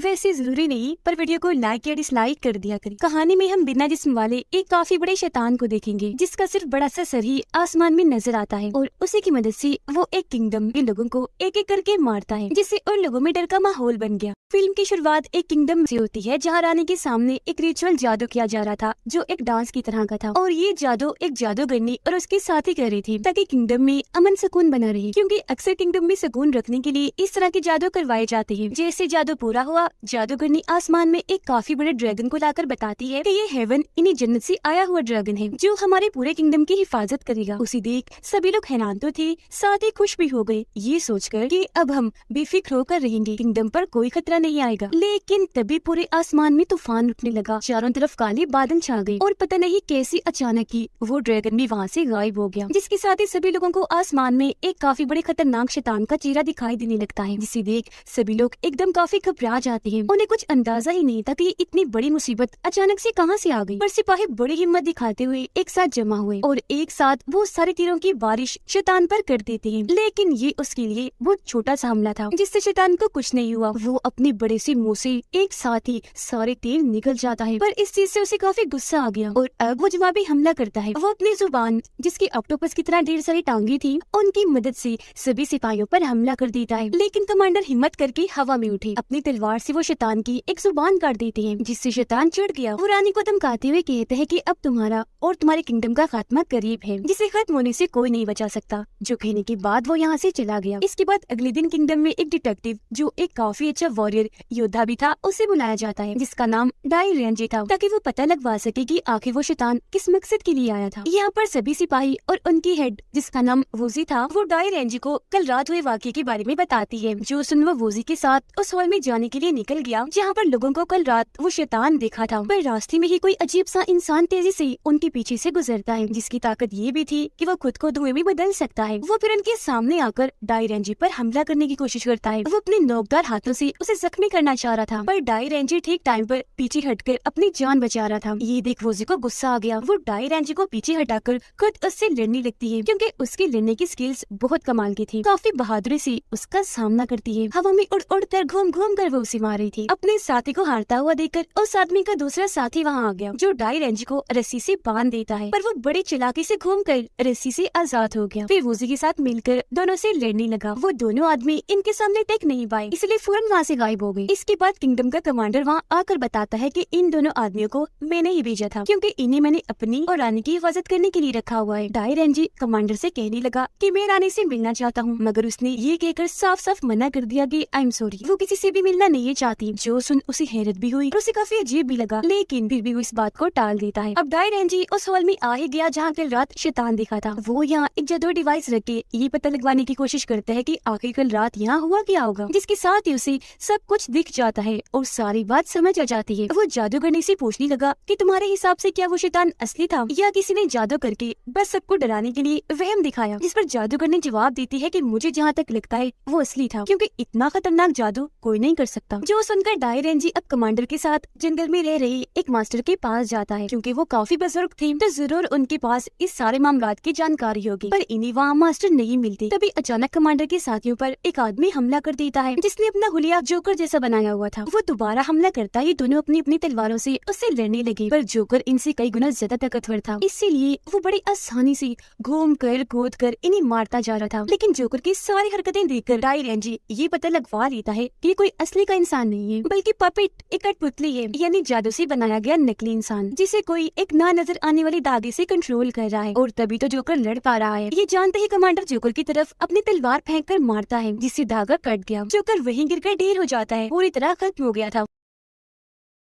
वैसे जरूरी नहीं, पर वीडियो को लाइक या डिसलाइक कर दिया करें। कहानी में हम बिना जिस्म वाले एक काफी बड़े शैतान को देखेंगे, जिसका सिर्फ बड़ा सा सर ही आसमान में नजर आता है और उसी की मदद से वो एक किंगडम के लोगों को एक एक करके मारता है, जिससे उन लोगों में डर का माहौल बन गया। फिल्म की शुरुआत एक किंगडम से होती है जहाँ रानी के सामने एक रिचुअल जादू किया जा रहा था, जो एक डांस की तरह का था, और ये जादू एक जादूगरनी और उसके साथी कर रही थी ताकि किंगडम में अमन सुकून बना रहे, क्योंकि अक्सर किंगडम में सुकून रखने के लिए इस तरह के जादू करवाए जाते हैं। जैसे जादू पूरा हुआ, जादूगरनी आसमान में एक काफी बड़े ड्रैगन को लाकर बताती है कि ये हेवन इन्हीं जन्नत से आया हुआ ड्रैगन है, जो हमारे पूरे किंगडम की हिफाजत करेगा। उसे देख सभी लोग हैरान तो थे, साथ ही खुश भी हो गए, ये सोचकर कि अब हम बेफिक्र होकर रहेंगे, किंगडम पर कोई खतरा नहीं आएगा। लेकिन तभी पूरे आसमान में तूफान उठने लगा, चारों तरफ काले बादल छा गए और पता नहीं कैसी अचानक ही वो ड्रैगन भी वहाँ से गायब हो गया, जिसके साथ ही सभी लोगों को आसमान में एक काफी बड़े खतरनाक शैतान का चेहरा दिखाई देने लगता है, जिसे देख सभी लोग एकदम काफी घबरा जाते हैं। उन्हें कुछ अंदाजा ही नहीं था कि इतनी बड़ी मुसीबत अचानक से कहां से आ गई। पर सिपाही बड़ी हिम्मत दिखाते हुए एक साथ जमा हुए और एक साथ वो सारे तीरों की बारिश शैतान पर कर देते हैं। लेकिन ये उसके लिए बहुत छोटा सा हमला था, जिससे शैतान को कुछ नहीं हुआ। वो अपने बड़े से मुंह से एक साथ ही सारे तीर निकल जाता है, पर इस चीज से उसे काफी गुस्सा आ गया और अब वो जवाबी हमला करता है। वो अपनी जुबान, जिसकी ऑक्टोपस की तरह ढेर सारी टांगे थी, उनकी मदद से सभी सिपाहियों पर हमला कर देता है। लेकिन कमांडर हिम्मत करके हवा में उठे, अपनी तलवार से वो शैतान की एक जुबान काट देते हैं, जिससे शैतान चिढ़ गया। वो रानी को धमकाते हुए कहते हैं कि अब तुम्हारा और तुम्हारे किंगडम का खात्मा करीब है, जिसे खत्म होने से कोई नहीं बचा सकता। जो कहने के बाद वो यहाँ से चला गया। इसके बाद अगले दिन किंगडम में एक डिटेक्टिव, जो एक काफी अच्छा वॉरियर योद्धा भी था, उसे बुलाया जाता है, जिसका नाम डाई रेंजी था, ताकि वो पता लगवा सके कि आखिर वो शैतान किस मकसद के लिए आया था। यहाँ पर सभी सिपाही और उनकी हेड, जिसका नाम वोजी था, वो डाई रेंजी को कल रात हुए वाक़ये के बारे में बताती है। जो सुन वो वोजी के साथ उस हॉल में जाने के लिए निकल गया, जहाँ पर लोगों को कल रात वो शैतान देखा था। पर रास्ते में ही कोई अजीब सा इंसान तेजी से उनके पीछे से गुजरता है, जिसकी ताकत ये भी थी कि वो खुद को धुएं में बदल सकता है। वो फिर उनके सामने आकर डाई रेंजी पर हमला करने की कोशिश करता है। वो अपने नोकदार हाथों से उसे जख्मी करना चाह रहा था, पर डाई रेंजी ठीक टाइम पर पीछे हटकर अपनी जान बचा रहा था। ये देख वोजी को गुस्सा आ गया। वो डाई रेंजी को पीछे हटाकर खुद उससे लड़ने लगती है, क्योंकि उसकी लड़ने की स्किल्स बहुत कमाल की थी। काफी बहादुरी से उसका सामना करती है। हवा में उड़ उड़ कर घूम घूम कर वो उसे मार रही थी। अपने साथी को हारता हुआ देखकर उस आदमी का दूसरा साथी वहाँ आ गया, जो डाई रेंजी को रस्सी से बांध देता है, पर वो बड़ी चालाकी से घूमकर रस्सी से आजाद हो गया। फिर वोजी के साथ मिलकर दोनों से लड़ने लगा। वो दोनों आदमी इनके सामने टेक नहीं पाए, इसलिए फौरन वहाँ से गायब हो गए। इसके बाद किंगडम का कमांडर वहाँ आकर बताता है कि इन दोनों आदमियों को मैंने ही भेजा था, क्योंकि इन्हें मैंने अपनी और रानी की हिफाजत करने के लिए रखा हुआ है। डाई रेंजी कमांडर से कहने लगा कि मैं रानी से मिलना चाहता हूँ, मगर उसने ये कहकर साफ साफ मना कर दिया कि आई एम सॉरी, वो किसी से भी मिलना नहीं चाहती। जो सुन उसे हैरत भी हुई और उसे काफी अजीब भी लगा, लेकिन फिर भी वो इस बात को टाल देता है। अब डाई रेंजी उस हॉल में आ ही गया जहाँ कल रात शैतान दिखा था। वो यहाँ एक जादू डिवाइस रख के ये पता लगवाने की कोशिश करता है कि आखिर कल रात यहाँ हुआ क्या होगा, जिसके साथ ही उसे सब कुछ दिख जाता है और सारी बात समझ आ जाती है। वो जादूगरनी से पूछने लगा कि तुम्हारे हिसाब से क्या वो शैतान असली था या किसी ने जादू करके बस सबको डराने के लिए वहम दिखाया, जिस पर जादूगरनी जवाब देती है कि मुझे जहाँ तक लगता है वो असली था, क्योंकि इतना खतरनाक जादू कोई नहीं कर सकता। जो सुनकर डाई रेंजी अब कमांडर के साथ जंगल में रह रही एक मास्टर के पास जाता है, क्योंकि वो काफी बुजुर्ग थे, तो जरूर उनके पास इस सारे मामलात की जानकारी होगी। पर इन्हें वहाँ मास्टर नहीं मिलती। तभी अचानक कमांडर के साथियों पर एक आदमी हमला कर देता है, जिसने अपना हुलिया जोकर जैसा बनाया हुआ था। वो दोबारा हमला करता ही दोनों अपनी अपनी तलवारों से उससे लड़ने लगे, पर जोकर इनसे कई गुना ज्यादा ताकतवर था, इसीलिए वो बड़ी आसानी से घूम कर कूद कर इन्हें मारता जा रहा था। लेकिन जोकर की सारी हरकतें देखकर डाई रेंजी ये पता लगवा लेता है कि कोई असली का इंसान नहीं है, बल्कि पपेट एक कठपुतली है, यानी जादू से बनाया गया नकली इंसान, जिसे कोई एक ना नजर आने वाली धागे से कंट्रोल कर रहा है। और तभी तो जोकर लड़ पा रहा है। ये जानते ही कमांडर जोकर की तरफ अपनी तलवार फेंक कर मारता है, जिससे धागा कट गया। जोकर वहीं गिरकर ढेर हो जाता है, पूरी तरह खत्म हो गया था।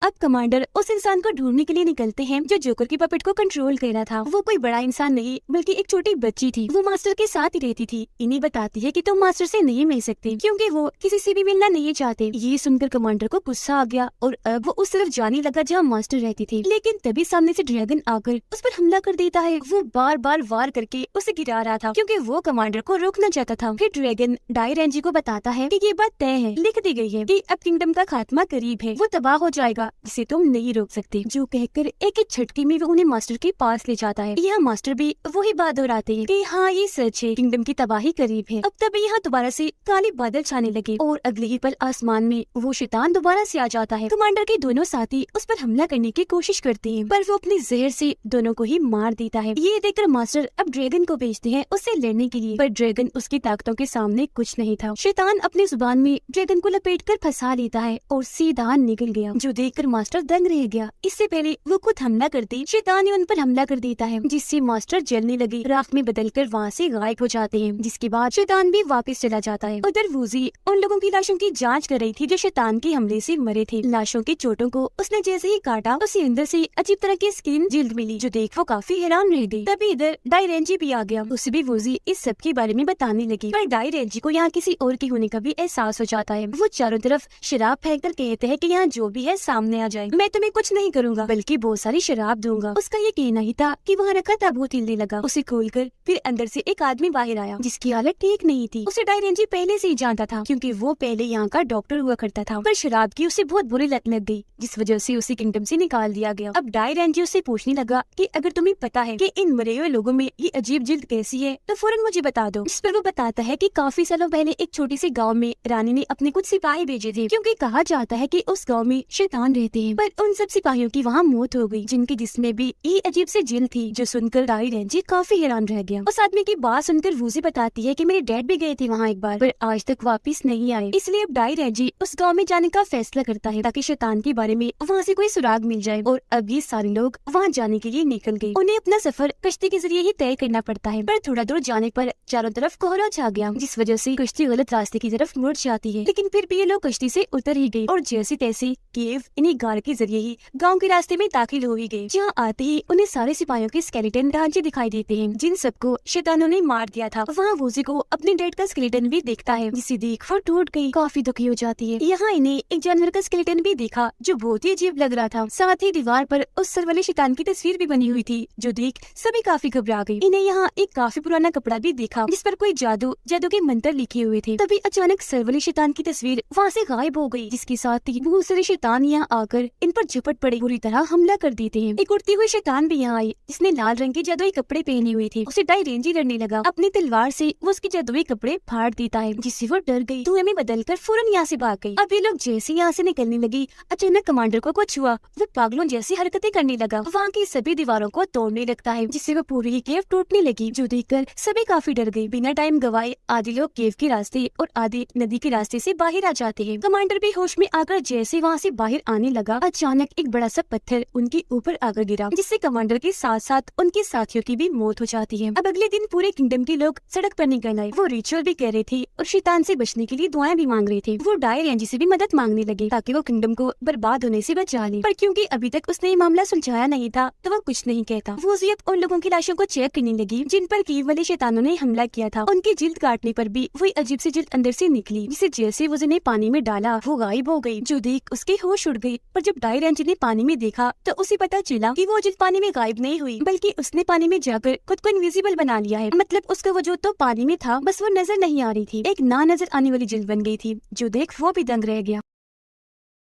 अब कमांडर उस इंसान को ढूंढने के लिए निकलते हैं जो जोकर की पपेट को कंट्रोल कर रहा था। वो कोई बड़ा इंसान नहीं बल्कि एक छोटी बच्ची थी। वो मास्टर के साथ ही रहती थी। इन्हें बताती है कि तुम मास्टर से नहीं मिल सकते, क्योंकि वो किसी से भी मिलना नहीं चाहते। ये सुनकर कमांडर को गुस्सा आ गया और अब वो उस तरफ जाने लगा जहाँ मास्टर रहती थी। लेकिन तभी सामने से ड्रैगन आकर उस पर हमला कर देता है। वो बार बार वार करके उसे गिरा रहा था, क्योंकि वो कमांडर को रोकना चाहता था। फिर ड्रैगन डाई रेंजी को बताता है कि ये बात तय है, लिख दी गई है कि अब किंगडम का खात्मा करीब है, वो तबाह हो जाएगा जिसे तुम नहीं रोक सकते। जो कहकर एक झटके में वो उन्हें मास्टर के पास ले जाता है। यह मास्टर भी वही बात दोहराते हैं कि हाँ ये सच है, किंगडम की तबाही करीब है। अब तभी यहाँ दोबारा से काले बादल छाने लगे और अगले ही पल आसमान में वो शैतान दोबारा से आ जाता है। कमांडर के दोनों साथी उस पर हमला करने की कोशिश करते हैं, पर वो अपनी जहर से दोनों को ही मार देता है। ये देखकर मास्टर अब ड्रैगन को भेजते हैं उससे लड़ने के लिए, पर ड्रैगन उसकी ताकतों के सामने कुछ नहीं था। शैतान अपनी जुबान में ड्रैगन को लपेटकर फंसा लेता है और सीधा निकल गया, जो देखकर मास्टर दंग रह गया। इससे पहले वो खुद हमला करते शैतान ही उन पर हमला कर देता है, जिससे मास्टर जलने लगे राख में बदलकर वहाँ से गायब हो जाते हैं। जिसके बाद शैतान भी वापस चला जाता है। उधर वूजी उन लोगों की लाशों की जांच कर रही थी जो शैतान के हमले से मरे थे। लाशों की चोटों को उसने जैसे ही काटा, उसे अंदर से अजीब तरह की स्किन जिल्द मिली, जो देख वो काफी हैरान रह गई। तभी इधर डायरेंजी भी आ गया। उसे भी वूजी इस सब के बारे में बताने लगी, पर डायरेंजी को यहाँ किसी और के होने का भी एहसास हो जाता है। वो चारों तरफ शराब फेंक कर कहते हैं कि यहाँ जो भी है सामने आ जाए, मैं तुम्हें कुछ नहीं करूँगा बल्कि बहुत सारी शराब दूंगा। उसका ये कहना ही था कि वहाँ रखा ताबूत हिलने लगा। उसे खोलकर फिर अंदर से एक आदमी बाहर आया, जिसकी हालत ठीक नहीं थी। उसे डायरेंजी पहले से ही जानता था, क्योंकि वो पहले यहाँ का डॉक्टर हुआ करता था, पर शराब की उसे बहुत बुरी लत लग गई, जिस वजह से उसे किंगडम से निकाल दिया गया। अब डायरेंजी उससे पूछने लगा कि अगर तुम्हें पता है कि इन मरे हुए लोगों में ये अजीब जिल्द कैसी है तो फौरन मुझे बता दो। जिस पर वो बताता है कि काफी सालों पहले एक छोटी सी गाँव में रानी ने अपने कुछ सिपाही भेजे थे, क्योंकि कहा जाता है कि उस गाँव में शैतान रहते हैं। पर उन सब सिपाहियों की वहाँ मौत हो गई, जिनके जिस्म भी ये अजीब से जिल्द थी, जो सुनकर डायरेंजी काफी हैरान रह गया। उस आदमी की बात सुनकर वूजी बताती है कि मेरे डैड भी गए थे वहाँ एक बार, पर आज तक वापस नहीं आए। इसलिए अब डायरेंजी उस गांव में जाने का फैसला करता है ताकि शैतान के बारे में वहाँ से कोई सुराग मिल जाए। और अब ये सारे लोग वहाँ जाने के लिए निकल गए। उन्हें अपना सफर कश्ती के जरिए ही तय करना पड़ता है, पर थोड़ा दूर जाने पर चारों तरफ कोहरा छा गया, जिस वजह से कश्ती गलत रास्ते की तरफ मुड़ जाती है। लेकिन फिर भी ये लोग कश्ती से उतर ही गए और जैसे तैसे केव इन्हीं गार के जरिए ही गाँव के रास्ते में दाखिल हो ही गए। जहाँ आते ही उन्हें सारे सिपाहियों के स्केलेटन ढांचे दिखाई देते हैं, जिन सबको शैतानों ने मार दिया था। वहाँ वूजी को अपने डैड का स्केलेटन भी देखता है, जिसे देख वो टूट गई, काफी दुखी हो जाती है। यहाँ इन्हें एक जानवर का स्केलेटन भी देखा, जो बहुत ही अजीब लग रहा था। साथ ही दीवार पर उस सर वाले शैतान की तस्वीर भी बनी हुई थी, जो देख सभी काफी घबरा गई। इन्हें यहाँ एक काफी पुराना कपड़ा भी देखा, जिस पर कोई जादू के मंत्र लिखे हुए थे। तभी अचानक सर वाले शैतान की तस्वीर वहाँ से गायब हो गई, जिसके साथ ही बहुत सारे शैतान यहाँ आकर इन पर झपट पड़े, बुरी तरह हमला कर देते हैं। एक उड़ती हुई शैतान भी यहाँ आई, जिसने लाल रंग के जादुई कपड़े पहने हुए थे। उसे डायरेंजी लड़ने लगा, अपनी तलवार से वो उसके जादुई कपड़े फाड़ देता है, जिससे वो डर गई, धुएं में बदलकर फौरन यहाँ से भाग गई। अब ये लोग जैसे यहाँ से निकलने लगी, अचानक कमांडर को कुछ हुआ। वो पागलों जैसी हरकतें करने लगा, वहाँ की सभी दीवारों को तोड़ने लगता है, जिससे वो पूरी ही केव टूटने लगी, जो देखकर सभी काफी डर गई। बिना टाइम गवाए आधे लोग केव के रास्ते और आधे नदी के रास्ते से बाहर आ जाते हैं। कमांडर भी होश में आकर जैसे वहाँ से बाहर आने लगा, अचानक एक बड़ा सा पत्थर उनके ऊपर आकर गिरा, जिससे कमांडर के साथ साथ उनके साथियों की भी मौत हो जाती है। अब अगले दिन पूरे किंगडम के लोग सड़क पर निकल आए। वो रिचुअल भी कर रहे थे और शैतान से बचने के लिए दुआएं भी मांग रहे थे। वो डायरेंजी से भी मदद मांगने लगे ताकि वो किंगडम को बर्बाद होने से बचा ले, पर क्योंकि अभी तक उसने ये मामला सुलझाया नहीं था तो वो कुछ नहीं कहता। वो अब उन लोगों की लाशों को चेक करने लगी जिन पर कीव वाले शैतानों ने हमला किया था। उनकी जिल्द काटने पर भी वही अजीब सी जिल्द अंदर से निकली, जिसे जैसे वो उन्हें पानी में डाला वो गायब हो गई, जो देख उसके होश उड़ गई। पर जब डायरेंजी ने पानी में देखा तो उसे पता चला कि वो जिल्द पानी में गायब नहीं हुई, बल्कि उसने पानी में जाकर खुद को इनविजिबल बना लिया है। मतलब उसका वजूद तो पानी में था, बस वो नजर नहीं आ रही थी। एक ना नजर आने वाली जिल्द बन गई थी, जो देख वो भी दंग रह गया।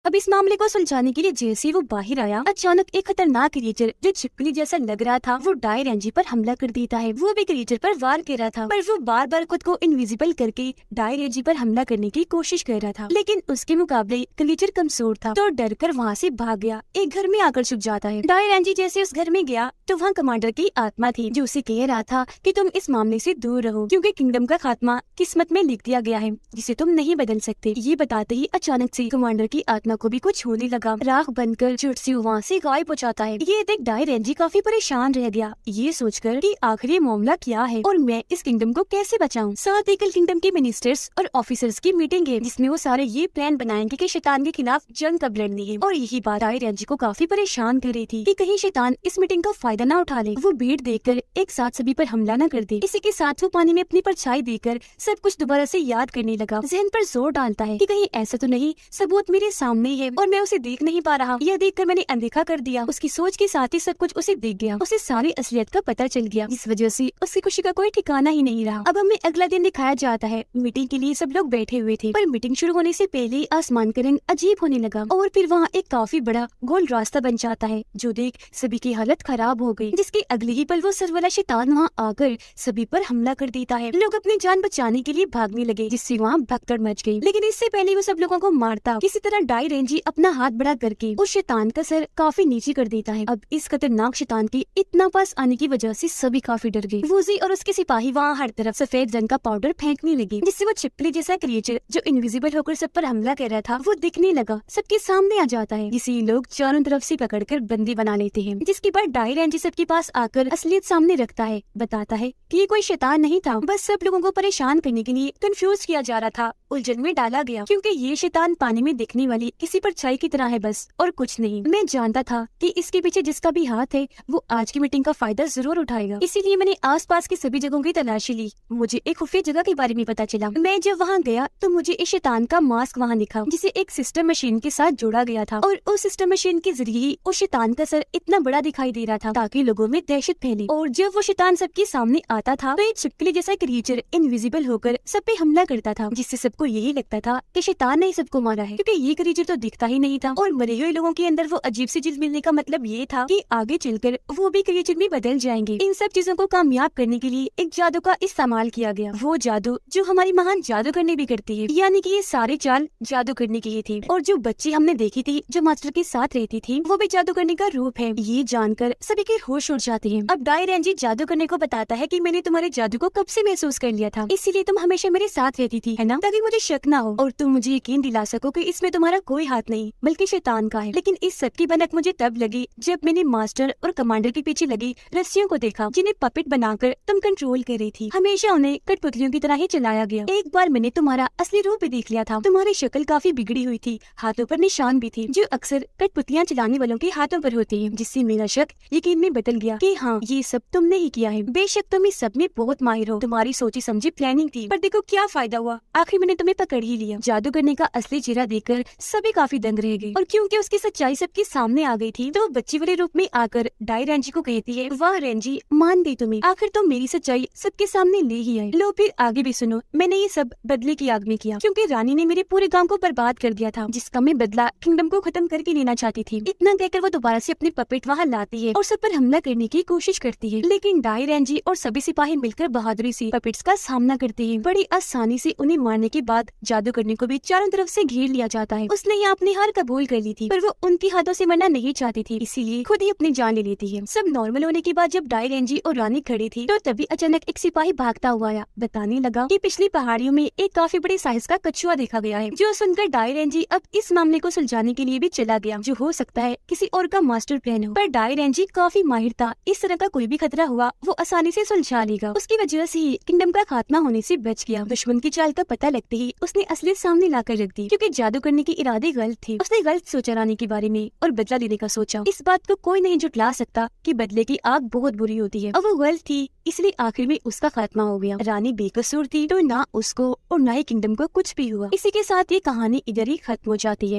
अब इस मामले को सुलझाने के लिए जैसे वो बाहर आया, अचानक एक खतरनाक क्रिएचर जो छिपकली जैसा लग रहा था वो डायरेंजी पर हमला कर देता है। वो भी क्रिएचर पर वार कर रहा था, पर वो बार बार खुद को इनविजिबल करके डायरेंजी पर हमला करने की कोशिश कर रहा था, लेकिन उसके मुकाबले क्रिएचर कमजोर था तो डर कर वहाँ से भाग गया। एक घर में आकर छुप जाता है। डायरेंजी जैसे उस घर में गया तो वहाँ कमांडर की आत्मा थी, जो उसे कह रहा था कि तुम इस मामले से दूर रहो, क्योंकि किंगडम का खात्मा किस्मत में लिख दिया गया है, जिसे तुम नहीं बदल सकते। ये बताते ही अचानक से कमांडर की आत्मा को भी कुछ होने लगा, राख बनकर चुट से वहाँ से गायब हो जाता है। ये देख डायरेंजी काफी परेशान रह गया, ये सोचकर कि आखिर ये मामला क्या है और मैं इस किंगडम को कैसे बचाऊं। साथ ही कल किंगडम के मिनिस्टर्स और ऑफिसर्स की मीटिंग है, जिसमें वो सारे ये प्लान बनाएंगे कि शैतान के खिलाफ जंग कब लड़नी है। और यही बात डायरेंजी को काफी परेशान कर रही थी कि कहीं शैतान इस मीटिंग का फायदा न उठा ले, वो भीड़ देखकर एक साथ सभी पर हमला न कर दे। इसी के साथ वो पानी में अपनी परछाई देकर सब कुछ दोबारा से याद करने लगा। जहन पर जोर डालता है कि कहीं ऐसा तो नहीं सबूत मेरे सामने सामने ही है और मैं उसे देख नहीं पा रहा। यह देखकर मैंने अनदेखा कर दिया। उसकी सोच के साथ ही सब कुछ उसे दिख गया। उसे सारी असलियत का पता चल गया, जिस वजह से उसकी खुशी का कोई ठिकाना ही नहीं रहा। अब हमें अगला दिन दिखाया जाता है। मीटिंग के लिए सब लोग बैठे हुए थे, पर मीटिंग शुरू होने से पहले ही आसमान का रंग अजीब होने लगा और फिर वहाँ एक काफी बड़ा गोल रास्ता बन जाता है, जो देख सभी की हालत खराब हो गई। जिसके अगले ही पल वो सरवाला शैतान वहाँ आकर सभी पर हमला कर देता है। लोग अपनी जान बचाने के लिए भागने लगे, जिससे वहाँ भगदड़ मच गई। लेकिन इससे पहले वो सब लोगों को मारता किसी तरह डाई रेंजी अपना हाथ बड़ा करके उस शैतान का सर काफी नीचे कर देता है। अब इस खतरनाक शैतान के इतना पास आने की वजह से सभी काफी डर गए। वूजी और उसके सिपाही वहाँ हर तरफ सफेद रंग का पाउडर फेंकने लगे, जिससे वो छिपकली जैसा क्रिएचर जो इनविजिबल होकर सब पर हमला कर रहा था वो दिखने लगा, सबके सामने आ जाता है, जिसे लोग चारों तरफ से पकड़कर बंदी बना लेते हैं। जिसके बाद डाई रेंजी सबके पास आकर असलियत सामने रखता है, बताता है कि ये कोई शैतान नहीं था, बस सब लोगों को परेशान करने के लिए कंफ्यूज किया जा रहा था, उलझन में डाला गया, क्योंकि ये शैतान पानी में दिखने वाली किसी परछाई की तरह है बस, और कुछ नहीं। मैं जानता था कि इसके पीछे जिसका भी हाथ है वो आज की मीटिंग का फायदा जरूर उठाएगा, इसीलिए मैंने आसपास की सभी जगहों की तलाशी ली। मुझे एक खुफिया जगह के बारे में पता चला। मैं जब वहाँ गया तो मुझे इस शैतान का मास्क वहाँ दिखा, जिसे एक सिस्टम मशीन के साथ जोड़ा गया था, और उस सिस्टम मशीन के जरिए ही उस शैतान का सर इतना बड़ा दिखाई दे रहा था ताकि लोगों में दहशत फैले। और जब वो शैतान सबके सामने आता था तो एक छिपकली जैसा क्रिएचर इनविजिबल होकर सब पे हमला करता था, जिससे सबको यही लगता था कि शैतान ने ही सबको मारा है, क्योंकि ये क्रिएचर तो दिखता ही नहीं था। और मरे हुए लोगों के अंदर वो अजीब सी चीज मिलने का मतलब ये था कि आगे चलकर वो भी क्रिएचर में बदल जाएंगे। इन सब चीजों को कामयाब करने के लिए एक जादू का इस्तेमाल किया गया, वो जादू जो हमारी महान जादूगरनी भी करती है, यानी कि ये सारे चाल जादू करने की ही थी। और जो बच्ची हमने देखी थी जो मास्टर के साथ रहती थी वो भी जादू करने का रूप है। ये जानकर सभी के होश उड़ जाते हैं। अब डाई रेंजी जादू करने को बताता है कि मैंने तुम्हारे जादू को कब से महसूस कर लिया था, इसीलिए तुम हमेशा मेरे साथ रहती थी, है ना, ताकि मुझे शक ना हो और तुम मुझे यकीन दिला सको कि इसमें तुम्हारा कोई हाथ नहीं बल्कि शैतान का है। लेकिन इस सब की भनक मुझे तब लगी जब मैंने मास्टर और कमांडर के पीछे लगी रस्सियों को देखा, जिन्हें पपेट बनाकर तुम कंट्रोल कर रही थी। हमेशा उन्हें कठपुतलियों की तरह ही चलाया गया। एक बार मैंने तुम्हारा असली रूप भी देख लिया था। तुम्हारी शक्ल काफी बिगड़ी हुई थी, हाथों पर निशान भी थे जो अक्सर कठपुतलियां चलाने वालों के हाथों पर होती है, जिससे मेरा शक यकीन में बदल गया कि हाँ ये सब तुमने ही किया है। बेशक तुम इस सब में बहुत माहिर हो, तुम्हारी सोची समझी प्लानिंग थी, पर देखो क्या फायदा हुआ, आखिर मैंने तुम्हें पकड़ ही लिया। जादू करने का असली चेहरा देखकर सभी काफी दंग रह गए, और क्योंकि उसकी सच्चाई सबके सामने आ गई थी तो वो बच्ची वाले रूप में आकर डाई रेंजी को कहती है, वाह रेंजी, मान गई तुम्हें, आखिर तुम मेरी सच्चाई सबके सामने ले ही आए। लो फिर आगे भी सुनो, मैंने ये सब बदले की आग में किया, क्योंकि रानी ने मेरे पूरे गांव को बर्बाद कर दिया था, जिसका मैं बदला किंगडम को खत्म करके लेना चाहती थी। इतना कहकर वो दोबारा से अपने पपेट वहाँ लाती है और सब पर हमला करने की कोशिश करती है, लेकिन डाई रेंजी और सभी सिपाही मिलकर बहादुरी से पपेट्स का सामना करते हैं। बड़ी आसानी से उन्हें मारने के बाद जादू करने को भी चारों तरफ से घेर लिया जाता है। उसने यहाँ अपनी हार कबूल कर ली थी, पर वो उनके हाथों से मरना नहीं चाहती थी, इसीलिए खुद ही अपनी जान ले लेती है। सब नॉर्मल होने के बाद जब डाई रेंजी और रानी खड़ी थी तो तभी अचानक एक सिपाही भागता हुआ आया, बताने लगा कि पिछली पहाड़ियों में एक काफी बड़े साइज का कछुआ देखा गया है। जो सुनकर डाई रेंजी अब इस मामले को सुलझाने के लिए भी चला गया, जो हो सकता है किसी और का मास्टर प्लान हो। पर डाई रेंजी काफी माहिर था, इस तरह का कोई भी खतरा हुआ वो आसानी से सुलझा लेगा। उसकी वजह से ही किंगडम का खात्मा होने से बच गया। दुश्मन की चाल का पता लगते ही उसने असलियत सामने लाकर रख दी, क्योंकि जादू करने के इरादे गलत थे। उसने गलत सोचा रानी के बारे में और बदला लेने का सोचा। इस बात को कोई नहीं जुटला सकता कि बदले की आग बहुत बुरी होती है, और वो गलत थी, इसलिए आखिर में उसका खात्मा हो गया। रानी बेकसूर थी, तो ना उसको और ना ही किंगडम को कुछ भी हुआ। इसी के साथ ये कहानी इधर ही खत्म हो जाती है।